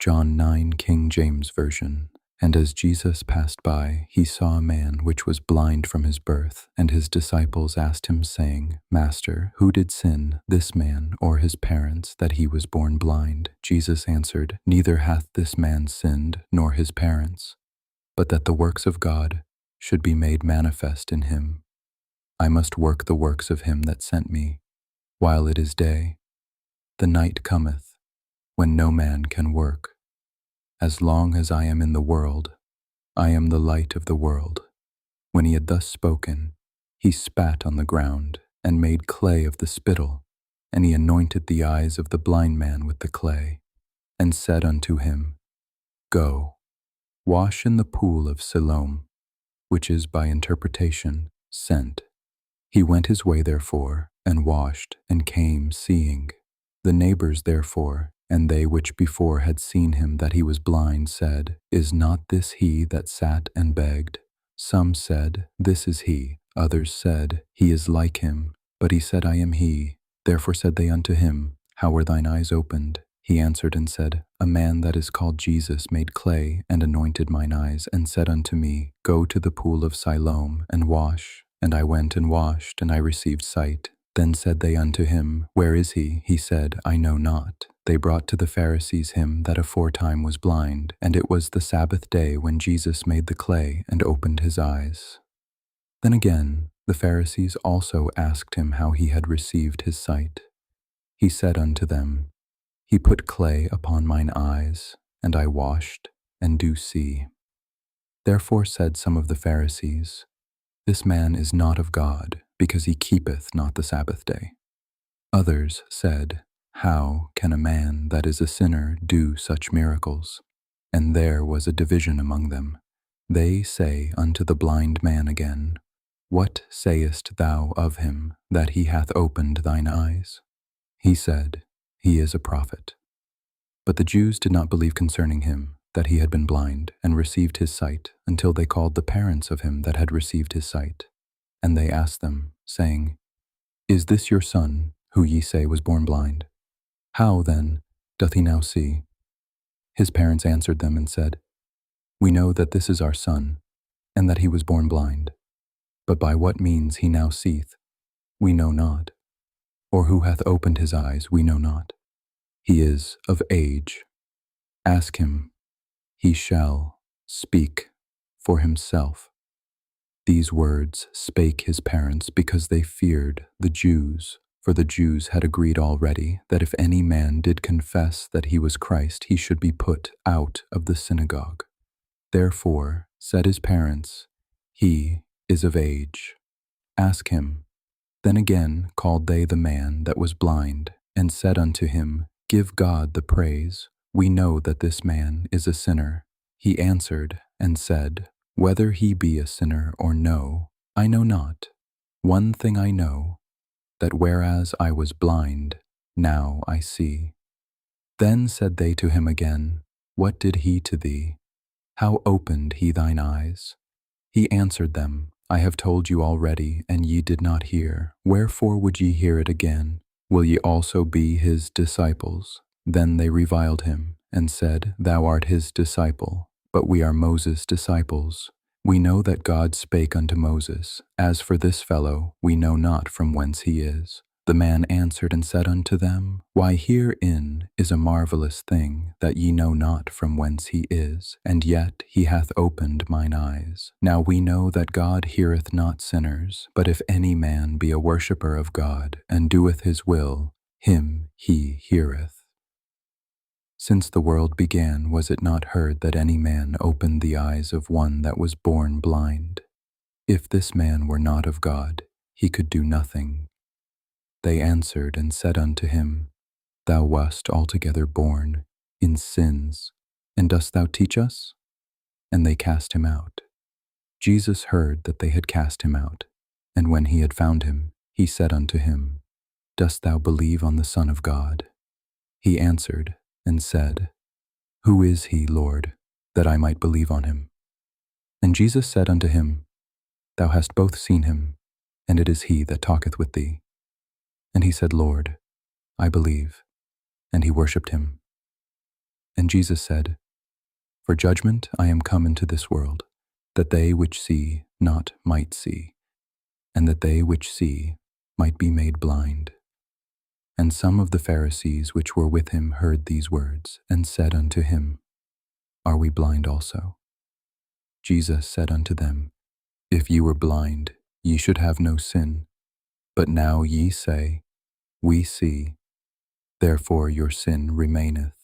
John 9, King James Version. And as Jesus passed by, he saw a man which was blind from his birth, and his disciples asked him, saying, Master, who did sin, this man or his parents, that he was born blind? Jesus answered, Neither hath this man sinned, nor his parents, but that the works of God should be made manifest in him. I must work the works of him that sent me, while it is day. The night cometh, when no man can work. As long as I am in the world, I am the light of the world. When he had thus spoken, he spat on the ground, and made clay of the spittle, and he anointed the eyes of the blind man with the clay, and said unto him, Go, wash in the pool of Siloam, which is by interpretation, sent. He went his way therefore, and washed, and came seeing. The neighbors therefore, and they which before had seen him that he was blind, said, Is not this he that sat and begged? Some said, This is he. Others said, He is like him. But he said, I am he. Therefore said they unto him, How were thine eyes opened? He answered and said, A man that is called Jesus made clay, and anointed mine eyes, and said unto me, Go to the pool of Siloam, and wash. And I went and washed, and I received sight. Then said they unto him, Where is he? He said, I know not. They brought to the Pharisees him that aforetime was blind, and it was the Sabbath day when Jesus made the clay and opened his eyes. Then again the Pharisees also asked him how he had received his sight. He said unto them, He put clay upon mine eyes, and I washed, and do see. Therefore said some of the Pharisees, This man is not of God, because he keepeth not the Sabbath day. Others said, How can a man that is a sinner do such miracles? And there was a division among them. They say unto the blind man again, What sayest thou of him, that he hath opened thine eyes? He said, He is a prophet. But the Jews did not believe concerning him, that he had been blind, and received his sight, until they called the parents of him that had received his sight. And they asked them, saying, Is this your son, who ye say was born blind? How, then, doth he now see? His parents answered them and said, We know that this is our son, and that he was born blind. But by what means he now seeth, we know not. Or who hath opened his eyes, we know not. He is of age. Ask him, he shall speak for himself. These words spake his parents because they feared the Jews, for the Jews had agreed already that if any man did confess that he was Christ, he should be put out of the synagogue. Therefore said his parents, He is of age. Ask him. Then again called they the man that was blind, and said unto him, Give God the praise. We know that this man is a sinner. He answered and said, Whether he be a sinner or no, I know not. One thing I know, that whereas I was blind, now I see. Then said they to him again, What did he to thee? How opened he thine eyes? He answered them, I have told you already, and ye did not hear. Wherefore would ye hear it again? Will ye also be his disciples? Then they reviled him, and said, Thou art his disciple, but we are Moses' disciples. We know that God spake unto Moses. As for this fellow, we know not from whence he is. The man answered and said unto them, Why, herein is a marvelous thing, that ye know not from whence he is, and yet he hath opened mine eyes. Now we know that God heareth not sinners, but if any man be a worshipper of God, and doeth his will, him he heareth. Since the world began, was it not heard that any man opened the eyes of one that was born blind? If this man were not of God, he could do nothing. They answered and said unto him, Thou wast altogether born in sins, and dost thou teach us? And they cast him out. Jesus heard that they had cast him out, and when he had found him, he said unto him, Dost thou believe on the Son of God? He answered and said, Who is he, Lord, that I might believe on him? And Jesus said unto him, Thou hast both seen him, and it is he that talketh with thee. And he said, Lord, I believe. And he worshipped him. And Jesus said, For judgment I am come into this world, that they which see not might see, and that they which see might be made blind. And some of the Pharisees which were with him heard these words, and said unto him, Are we blind also? Jesus said unto them, If ye were blind, ye should have no sin. But now ye say, We see, therefore your sin remaineth.